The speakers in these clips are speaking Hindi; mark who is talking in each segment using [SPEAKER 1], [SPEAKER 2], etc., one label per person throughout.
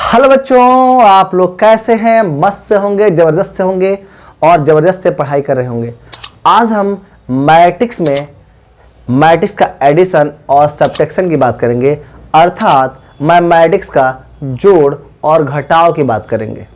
[SPEAKER 1] हेलो बच्चों, आप लोग कैसे हैं? मस्त से होंगे, जबरदस्त से होंगे और जबरदस्त से पढ़ाई कर रहे होंगे। आज हम मैट्रिक्स में मैट्रिक्स का एडिशन और सब्ट्रैक्शन की बात करेंगे, अर्थात मैट्रिक्स का जोड़ और घटाव की बात करेंगे।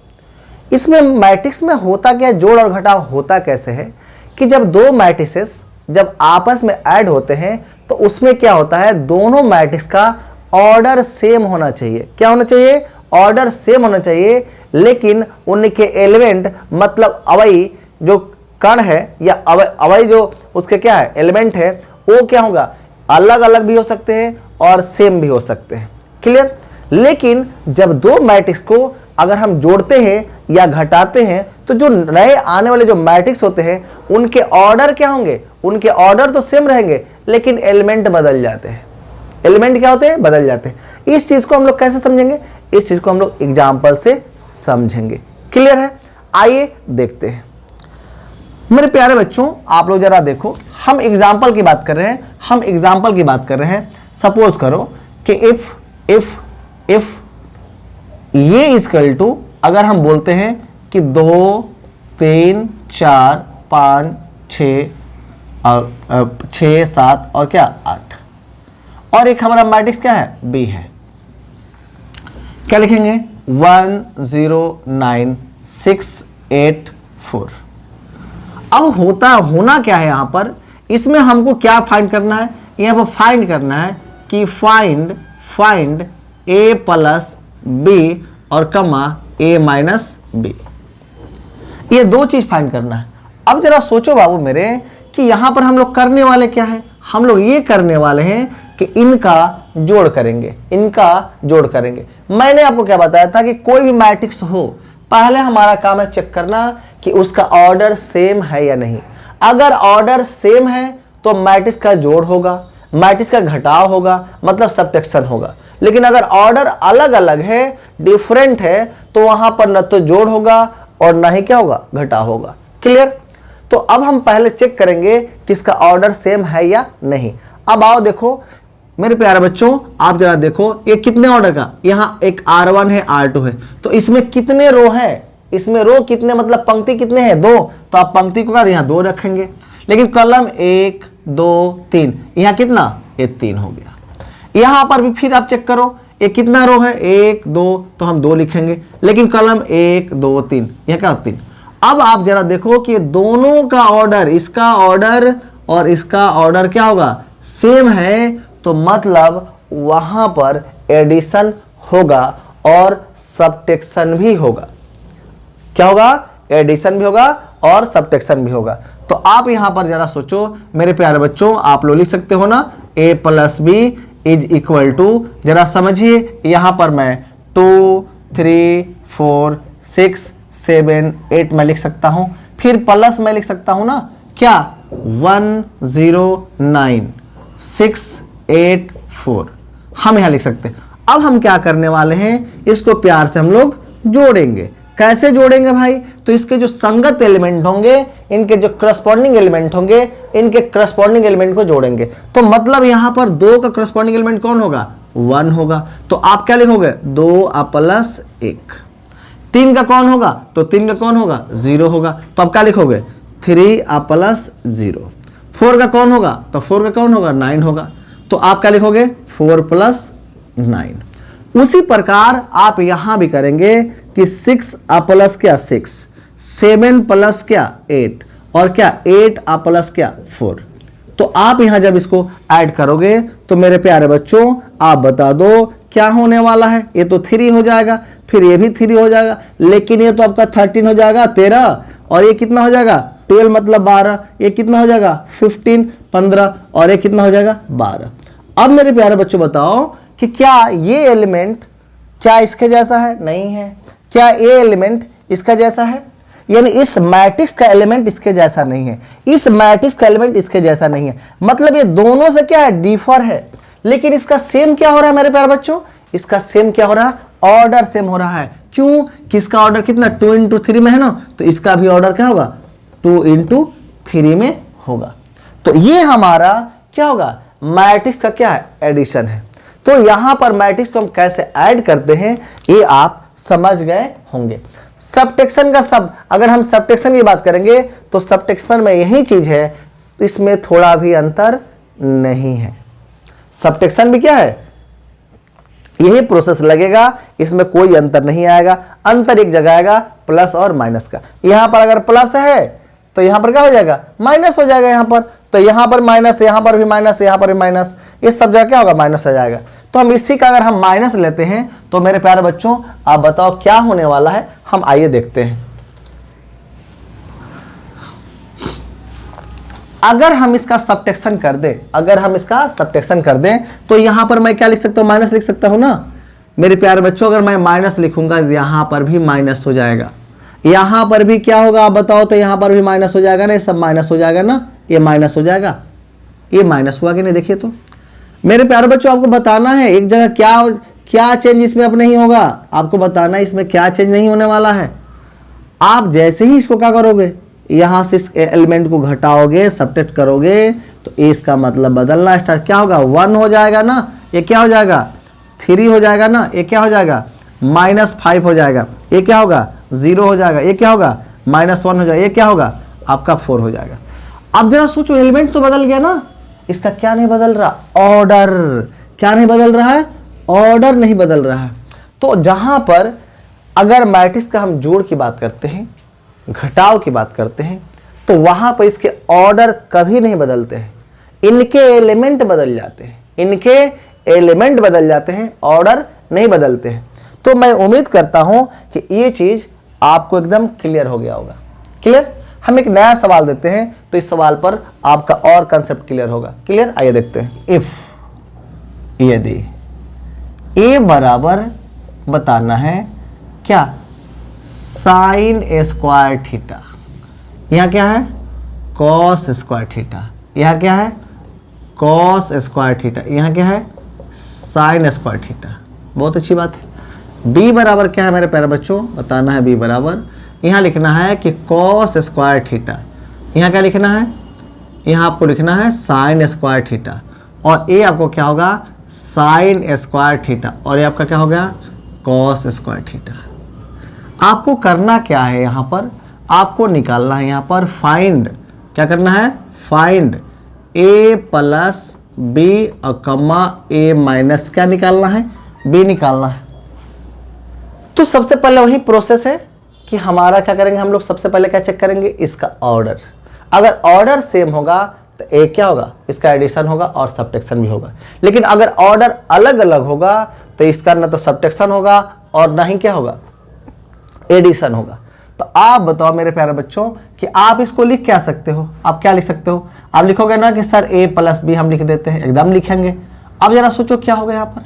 [SPEAKER 1] इसमें मैट्रिक्स में होता क्या, जोड़ और घटाव होता कैसे है कि जब दो मैट्रिसेस जब आपस में ऐड होते हैं तो उसमें क्या होता है, दोनों मैट्रिक्स का ऑर्डर सेम होना चाहिए। क्या होना चाहिए? ऑर्डर सेम होना चाहिए, लेकिन उनके एलिमेंट मतलब अवयवी जो कण है या अवयवी जो उसके क्या है एलिमेंट है, वो क्या होगा, अलग अलग भी हो सकते हैं और सेम भी हो सकते हैं। क्लियर? लेकिन जब दो मैट्रिक्स को अगर हम जोड़ते हैं या घटाते हैं तो जो नए आने वाले जो मैट्रिक्स होते हैं उनके ऑर्डर क्या होंगे, उनके ऑर्डर तो सेम रहेंगे लेकिन एलिमेंट बदल जाते हैं। एलिमेंट क्या होते हैं? बदल जाते हैं। इस चीज को हम लोग कैसे समझेंगे? इस चीज को हम लोग एग्जाम्पल से समझेंगे। क्लियर है? आइए देखते हैं। मेरे प्यारे बच्चों, आप लोग जरा देखो, हम एग्जाम्पल की बात कर रहे हैं। हम एग्जाम्पल की बात कर रहे हैं। सपोज करो कि इफ ये इक्वल टू, अगर हम बोलते हैं कि 2 3 4 5 6 6 7 और क्या 8, और एक हमारा मैट्रिक्स क्या है, बी है। क्या लिखेंगे? 1 0 9 6 8 4। अब होना क्या है यहां पर, इसमें हमको क्या फाइंड करना है? यहां पर फाइंड करना है कि फाइंड a प्लस बी और कमा a माइनस बी। ये दो चीज फाइंड करना है। अब जरा सोचो बाबू मेरे कि यहां पर हम लोग करने वाले क्या है, हम लोग ये करने वाले हैं कि इनका जोड़ करेंगे, इनका जोड़ करेंगे। मैंने आपको क्या बताया था कि कोई भी मैट्रिक्स हो, पहले हमारा काम है चेक करना कि उसका ऑर्डर सेम है या नहीं। अगर ऑर्डर सेम है तो मैट्रिक्स का जोड़ होगा, मैट्रिक्स का घटाव होगा, मतलब सब्ट्रैक्शन होगा। लेकिन अगर ऑर्डर अलग अलग है, डिफरेंट है, तो वहां पर न तो जोड़ होगा और ना ही क्या होगा, घटाव होगा। क्लियर? तो अब हम पहले चेक करेंगे कि इसका ऑर्डर सेम है या नहीं। अब आओ देखो मेरे प्यारे बच्चों, आप जरा देखो ये कितने ऑर्डर का, यहाँ एक R1 है R2 है, तो इसमें कितने रो है, इसमें रो कितने मतलब पंक्ति कितने हैं, 2, तो आप पंक्ति को यहाँ 2 रखेंगे। लेकिन कॉलम 1 2 3, यहाँ कितना, ये 3 हो गया। यहां पर भी फिर आप चेक करो ये कितना रो है, 1 2, तो हम 2 लिखेंगे। लेकिन कॉलम 1 2 3, यह क्या 3। अब आप जरा देखो कि दोनों का ऑर्डर, इसका ऑर्डर और इसका ऑर्डर क्या होगा, सेम है, तो मतलब वहां पर एडिशन होगा और सब्ट्रैक्शन भी होगा। क्या होगा? एडिशन भी होगा और सब्ट्रैक्शन भी होगा। तो आप यहां पर जरा सोचो मेरे प्यारे बच्चों, आप लोग लिख सकते हो ना, a plus B is equal to, जरा समझिए, यहां पर मैं 2 3 4 6 7 8 मैं लिख सकता हूं, फिर प्लस मैं लिख सकता हूं ना, क्या 1 0 9 6 8 4 हम यहां लिख सकते हैं। अब हम क्या करने वाले हैं, इसको प्यार से हम लोग जोड़ेंगे। कैसे जोड़ेंगे भाई? तो इसके जो संगत एलिमेंट होंगे, इनके जो करस्पॉन्डिंग एलिमेंट होंगे, इनके करस्पॉन्डिंग एलिमेंट को जोड़ेंगे। तो मतलब यहां पर 2 का करस्पॉन्डिंग एलिमेंट कौन होगा, 1 होगा। तो आप क्या लिखोगे, 2 प्लस 1। 3 का कौन होगा, तो 3 का कौन होगा, 0 होगा। तो आप क्या लिखोगे, 3 प्लस 0। 4 का कौन होगा, तो 4 का कौन होगा, 9 होगा। तो आप क्या लिखोगे, 4 प्लस 9। उसी प्रकार आप यहां भी करेंगे कि 6 प्लस क्या 6, 7 प्लस क्या 8, और क्या 8 प्लस क्या 4। तो आप यहां जब इसको ऐड करोगे तो मेरे प्यारे बच्चों आप बता दो क्या होने वाला है। ये तो 3 हो जाएगा, फिर ये भी 3 हो जाएगा, लेकिन ये तो आपका 13 हो जाएगा 13, और ये कितना हो जाएगा 12 मतलब 12, ये कितना हो जाएगा 15 15, और ये कितना हो जाएगा 12। अब मेरे प्यारे बच्चों बताओ कि क्या ये एलिमेंट क्या इसके जैसा है? नहीं है। क्या ये एलिमेंट इसका जैसा है? यानी इस मैट्रिक्स का एलिमेंट इसके जैसा नहीं है, इस मैट्रिक्स का एलिमेंट इसके जैसा नहीं है। मतलब ये दोनों से क्या है, डिफर है। लेकिन इसका सेम क्या हो रहा है मेरे प्यारे बच्चों, इसका सेम क्या हो रहा है, ऑर्डर सेम हो रहा है। क्यों? किसका ऑर्डर कितना, 2 into 3 में है ना, तो इसका भी ऑर्डर क्या होगा, 2 into 3 में होगा। तो ये हमारा क्या होगा, मैट्रिक्स का क्या है, एडिशन है। तो यहां पर मैट्रिक्स को हम कैसे ऐड करते हैं ये आप समझ गए होंगे। सबट्रैक्शन का सब, अगर हम सबट्रैक्शन की बात करेंगे तो सबट्रैक्शन में यही चीज है, इसमें थोड़ा भी अंतर नहीं है। सबट्रैक्शन भी क्या है, यही प्रोसेस लगेगा, इसमें कोई अंतर नहीं आएगा। अंतर एक जगह आएगा प्लस और माइनस का। यहां पर अगर प्लस है तो यहां पर क्या हो जाएगा, माइनस हो जाएगा। यहां पर तो यहां पर माइनस, यहां पर भी माइनस, यहां पर भी माइनस, इस सब जगह क्या होगा, माइनस हो जाएगा। तो हम इसी का अगर हम माइनस लेते हैं तो मेरे प्यारे बच्चों आप बताओ क्या होने वाला है, हम आइए देखते हैं। अगर हम इसका सबट्रैक्शन कर दें, अगर हम इसका सबट्रैक्शन कर दें तो यहां पर मैं क्या लिख सकता हूं, माइनस लिख सकता हूं ना मेरे प्यारे बच्चों। अगर मैं माइनस लिखूंगा यहां पर भी माइनस हो जाएगा, यहां पर भी क्या होगा आप बताओ, तो यहां पर भी माइनस हो जाएगा ना, ये सब माइनस हो जाएगा ना, ये माइनस हो जाएगा, ये माइनस हुआ कि नहीं। देखिए तो मेरे प्यारे बच्चों आपको बताना है एक जगह क्या क्या चेंज इसमें अब नहीं होगा, आपको बताना है इसमें क्या चेंज नहीं होने वाला है। आप जैसे ही इसको क्या करोगे, यहां से इस एलिमेंट को घटाओगे, सब्ट्रैक्ट करोगे, तो इसका मतलब बदलना स्टार्ट क्या होगा, 1 हो जाएगा ना, ये क्या हो जाएगा 3 हो जाएगा ना, ये क्या हो जाएगा -5 हो जाएगा, ये क्या होगा 0 हो जाएगा, ये क्या होगा -1 हो जाएगा, ये क्या होगा आपका 4 हो जाएगा। अब जरा सोचो, एलिमेंट तो बदल गया ना, इसका क्या नहीं बदल रहा, ऑर्डर। क्या नहीं बदल रहा है, ऑर्डर नहीं बदल रहा है। तो जहां पर अगर मैट्रिक्स का हम जोड़ की बात करते हैं, घटाव की बात करते हैं, तो वहां पर इसके ऑर्डर कभी नहीं बदलते हैं, इनके एलिमेंट बदल जाते हैं, इनके एलिमेंट बदल जाते हैं, ऑर्डर नहीं बदलते हैं। तो मैं उम्मीद करता हूं कि ये चीज आपको एकदम क्लियर हो गया होगा। क्लियर। हम एक नया सवाल देते हैं तो इस सवाल पर आपका और कंसेप्ट क्लियर होगा। क्लियर। आइए देखते हैं। इफ, यदि ए बराबर बताना है क्या, साइन स्क्वायर थीटा, यहां क्या है कॉस स्क्वायर थीटा, यहां क्या है कॉस स्क्वायर थीटा, यहां क्या है साइन स्क्वायर थीटा। बहुत अच्छी बात है। बी बराबर क्या है मेरे प्यारे बच्चों, बताना है बी बराबर, यहां लिखना है कि कॉस स्क्वायर थीटा, यहां क्या लिखना है, यहां आपको लिखना है साइन स्क्वायर थीटा, और ए आपको क्या होगा साइन स्क्वायर थीटा, और ये आपका क्या हो गया कॉस स्क्वायर थीटा। आपको करना क्या है, यहां पर आपको निकालना है, यहां पर फाइंड, क्या करना है फाइंड ए प्लस बी कमा ए माइनस क्या निकालना है, बी निकालना है। तो सबसे पहले वही प्रोसेस है कि हमारा क्या करेंगे, हम लोग सबसे पहले क्या चेक करेंगे, इसका ऑर्डर। अगर ऑर्डर सेम होगा तो ए क्या होगा, इसका एडिशन होगा और सब्ट्रैक्शन भी होगा। लेकिन अगर ऑर्डर अलग अलग होगा तो इसका ना तो सब्ट्रैक्शन होगा और ना ही क्या होगा एडिशन होगा। तो आप बताओ मेरे प्यारे बच्चों कि आप इसको लिख क्या सकते हो, आप क्या लिख सकते हो, आप लिखोगे ना कि सर ए प्लस बी हम लिख देते हैं, एकदम लिखेंगे। अब जरा सोचो क्या होगा, यहाँ पर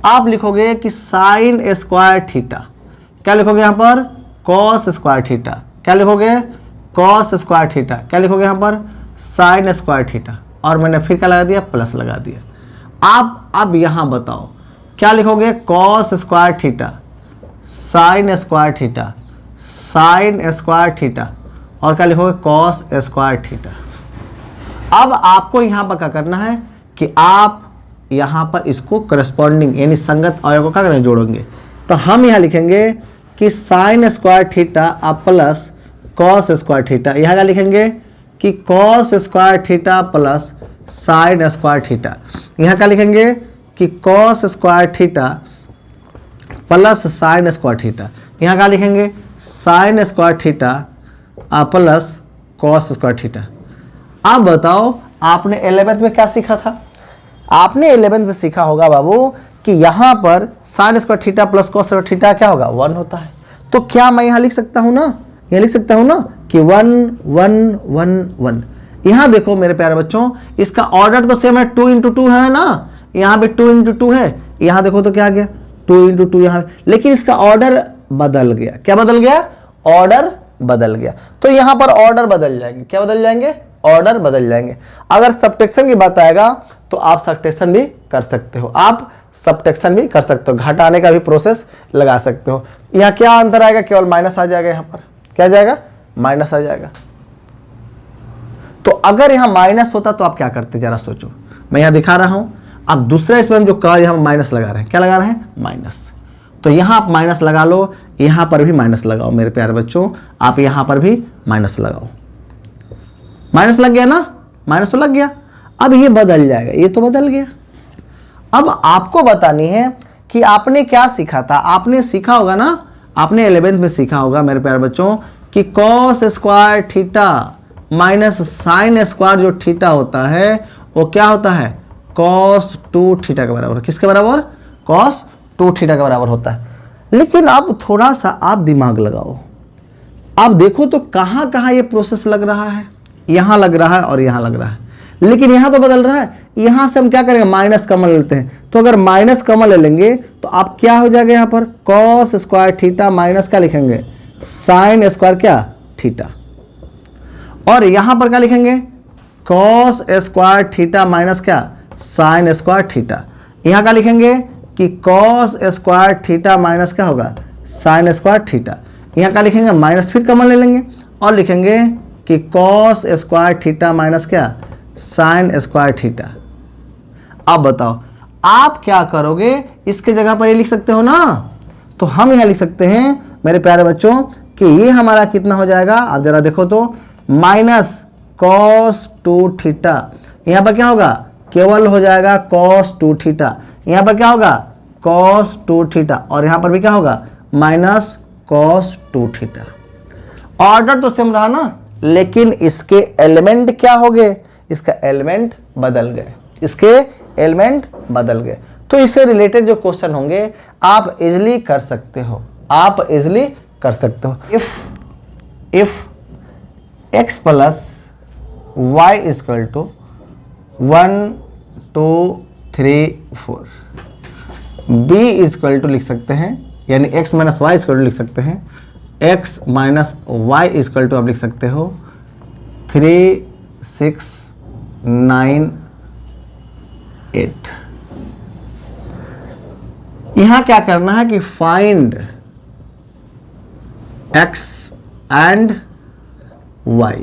[SPEAKER 1] आप लिखोगे कि साइन स्क्वायर थीटा, क्या लिखोगे यहाँ पर कॉस स्क्वायर थीटा, क्या लिखोगे कॉस स्क्वायर थीटा, क्या लिखोगे यहाँ पर साइन स्क्वायर थीटा, और मैंने फिर क्या लगा दिया प्लस लगा दिया। आप अब यहाँ बताओ क्या लिखोगे, cos square theta sine square theta sine square theta, और क्या लिखोगे कॉस स्क्वायर थीटा। अब आपको यहाँ पर क्या करना है कि आप यहाँ पर इसको करस्पॉन्डिंग यानी संगत अवयव को क्या करेंगे जोड़ेंगे। तो हम यहाँ लिखेंगे कि sine square theta plus cos square theta, यहाँ क्या लिखेंगे कि cos square theta plus sine square theta, यहाँ क्या लिखेंगे कि cos square theta plus sine square theta, यहाँ क्या लिखेंगे sine square theta plus cos square theta. अब बताओ आपने 11th में क्या सीखा था, आपने 11th में सीखा होगा बाबू कि यहाँ पर sine square theta plus cos square theta क्या होगा 1 होता है। तो क्या मैं यहाँ लिख सकता हूँ ना, यहाँ लिख सकता हूँ ना कि 1 1 1 1। यहाँ देखो मेरे प्यारे बच्चों इसका ऑर्डर तो सेम है, 2 × 2 है ना, यहाँ भी 2 × 2 है, यहाँ देखो तो क्या आ गया 2 × 2 यहाँ, लेकिन इसका ऑर्डर बदल गया। क्या बदल गया, ऑर्डर बदल गया। तो यहाँ पर ऑर्डर बदल जाएंगे, क्या बदल जाएंगे, ऑर्डर बदल जाएंगे। अगर सब्ट्रैक्शन की बात आएगा तो आप सब्ट्रैक्शन भी कर सकते हो, आप सब्ट्रैक्शन भी कर सकते हो, घटाने का भी प्रोसेस लगा सकते हो। यहाँ क्या अंतर आएगा, केवल माइनस आ जाएगा, यहाँ पर क्या जाएगा माइनस आ जाएगा। तो अगर यहाँ माइनस होता तो आप क्या करते जरा सोचो, मैं यहाँ दिखा रहा हूं, अब दूसरा इसमें हम जो कर यहाँ माइनस लगा रहे हैं, क्या लगा रहे हैं, माइनस। तो यहाँ आप माइनस लगा लो, यहाँ पर भी माइनस लगाओ मेरे प्यारे बच्चों, आप यहाँ पर भी माइनस लगाओ। माइनस लग गया ना, माइनस तो लग गया। अब ये बदल जाएगा, ये तो बदल गया। अब आपको बतानी है कि आपने क्या सीखा था। आपने सीखा होगा ना, आपने 11th में सीखा होगा मेरे प्यारे बच्चों कि cos square theta minus sine square जो थीटा होता है वो क्या होता है, कॉस 2 थीटा के बराबर। किसके बराबर, कॉस 2 थीटा के बराबर होता है। लेकिन अब थोड़ा सा आप दिमाग लगाओ, आप देखो तो कहाँ कहाँ ये प्रोसेस लग रहा है, यहाँ लग रहा है और यहाँ लग रहा है, लेकिन यहाँ तो बदल रहा है। यहाँ से हम क्या करेंगे, माइनस कॉमन लेते हैं। तो अगर माइनस कॉमन ले लेंगे तो आप क्या हो जाएगा, यहाँ पर कॉस स्क्वायर थीटा माइनस क्या लिखेंगे, साइन स्क्वायर क्या थीटा। और यहाँ पर क्या लिखेंगे, कॉस स्क्वायर थीटा माइनस क्या, साइन स्क्वायर थीटा। यहाँ क्या लिखेंगे कि कॉस स्क्वायर थीटा माइनस क्या होगा, साइन स्क्वायर थीटा। यहाँ क्या लिखेंगे, माइनस फिर कॉमन ले लेंगे और लिखेंगे कि कॉस स्क्वायर थीटा माइनस क्या, साइन स्क्वायर थीटा। अब बताओ आप क्या करोगे, इसके जगह पर ये लिख सकते हो ना, तो हम यहाँ लिख सकते हैं मेरे प्यारे बच्चों कि ये हमारा कितना हो जाएगा, आप जरा देखो तो, माइनस कॉस 2 थीटा। यहाँ पर क्या होगा, केवल हो जाएगा कॉस 2 थीटा। यहाँ पर क्या होगा, कॉस 2 थीटा, और यहाँ पर भी क्या होगा, माइनस कॉस 2 थीटा। ऑर्डर तो सेम रहा ना, लेकिन इसके एलिमेंट क्या हो गए, इसका एलिमेंट बदल गए, इसके एलिमेंट बदल गए। तो इससे रिलेटेड जो क्वेश्चन होंगे आप इजिली कर सकते हो, आप इजिली कर सकते हो। If x plus Y is equal to 1 2 3 4, b is equal to लिख सकते हैं, यानी x minus Y is equal to लिख सकते हैं, x minus Y is equal to आप लिख सकते हो 3 6 9 8। यहां क्या करना है कि फाइंड x एंड y।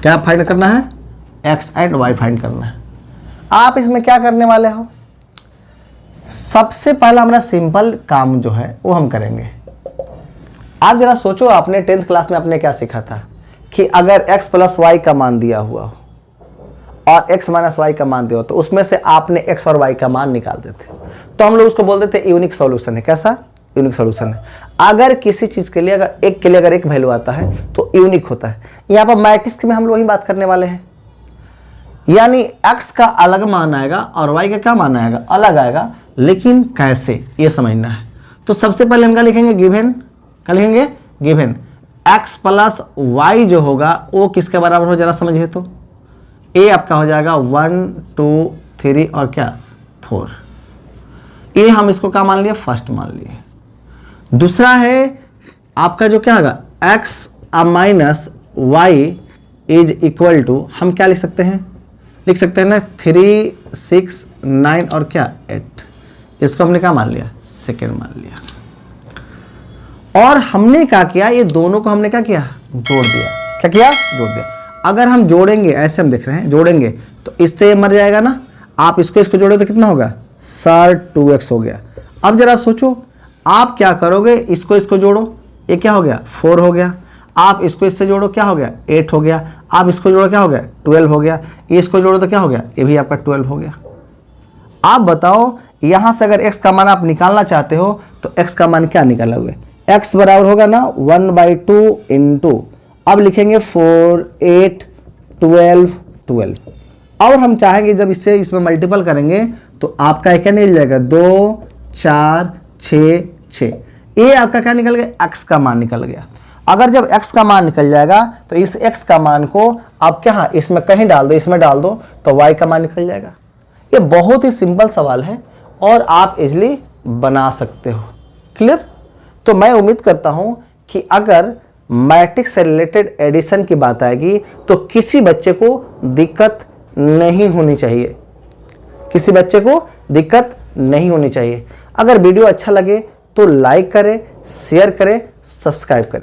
[SPEAKER 1] क्या फाइंड करना है, x एंड y फाइंड करना है। आप इसमें क्या करने वाले हो, सबसे पहला हमारा सिंपल काम जो है वो हम करेंगे। आप जरा सोचो, आपने 10th क्लास में आपने क्या सीखा था कि अगर x प्लस वाई का मान दिया हुआ हो और x माइनस वाई का मान दिया हो तो उसमें से आपने x और y का मान निकाल देते, तो हम लोग उसको बोलते थे यूनिक सॉल्यूशन है। कैसा, यूनिक सॉल्यूशन है। अगर किसी चीज के लिए अगर एक के लिए अगर एक वैल्यू आता है तो यूनिक होता है। यहाँ पर मैट्रिक्स में हम लोग वही बात करने वाले हैं, यानी x का अलग मान आएगा और y का क्या मान आएगा, अलग आएगा, लेकिन कैसे ये समझना है। तो सबसे पहले हम क्या लिखेंगे, गिवन। क्या लिखेंगे, गिवन। x प्लस वाई जो होगा वो किसके बराबर हो, जरा समझिए तो, a आपका हो जाएगा 1 2 3 और क्या 4। ये हम इसको क्या मान लिए, फर्स्ट मान लिए। दूसरा है आपका जो क्या होगा, x minus Y is equal to, हम क्या लिख सकते हैं, लिख सकते हैं ना 3 6 9 और क्या 8। इसको हमने क्या मान लिया, सेकेंड मान लिया। और हमने क्या किया, ये दोनों को हमने क्या किया, जोड़ दिया। क्या किया, जोड़ दिया। अगर हम जोड़ेंगे, ऐसे हम देख रहे हैं, जोड़ेंगे तो इससे ये मर जाएगा ना, आप इसको जोड़े तो कितना होगा, सर 2x हो गया। अब जरा सोचो आप क्या करोगे, इसको जोड़ो, ये क्या हो गया 4 हो गया। आप इसको इससे जोड़ो, क्या हो गया 8 हो गया। आप इसको जोड़ो, क्या हो गया 12 हो गया। ये इसको जोड़ो तो क्या हो गया, ये भी आपका 12 हो गया। आप बताओ यहां से अगर x का मान आप निकालना चाहते हो तो x का मान क्या निकालोगे, x बराबर होगा ना 1/2 इंटू, अब लिखेंगे 4 8 12 12। और हम चाहेंगे जब इससे इसमें मल्टीपल करेंगे तो आपका क्या निकल जाएगा, 2 4 6 6। ये आपका क्या निकल गया, x का मान निकल गया। अगर जब x का मान निकल जाएगा तो इस x का मान को आप क्या इसमें कहीं डाल दो, इसमें डाल दो तो y का मान निकल जाएगा। ये बहुत ही सिंपल सवाल है और आप इजीली बना सकते हो। क्लियर। तो मैं उम्मीद करता हूं कि अगर मैट्रिक्स से रिलेटेड एडिशन की बात आएगी तो किसी बच्चे को दिक्कत नहीं होनी चाहिए, किसी बच्चे को दिक्कत नहीं होनी चाहिए। अगर वीडियो अच्छा लगे तो लाइक करें, शेयर करें, सब्सक्राइब करें।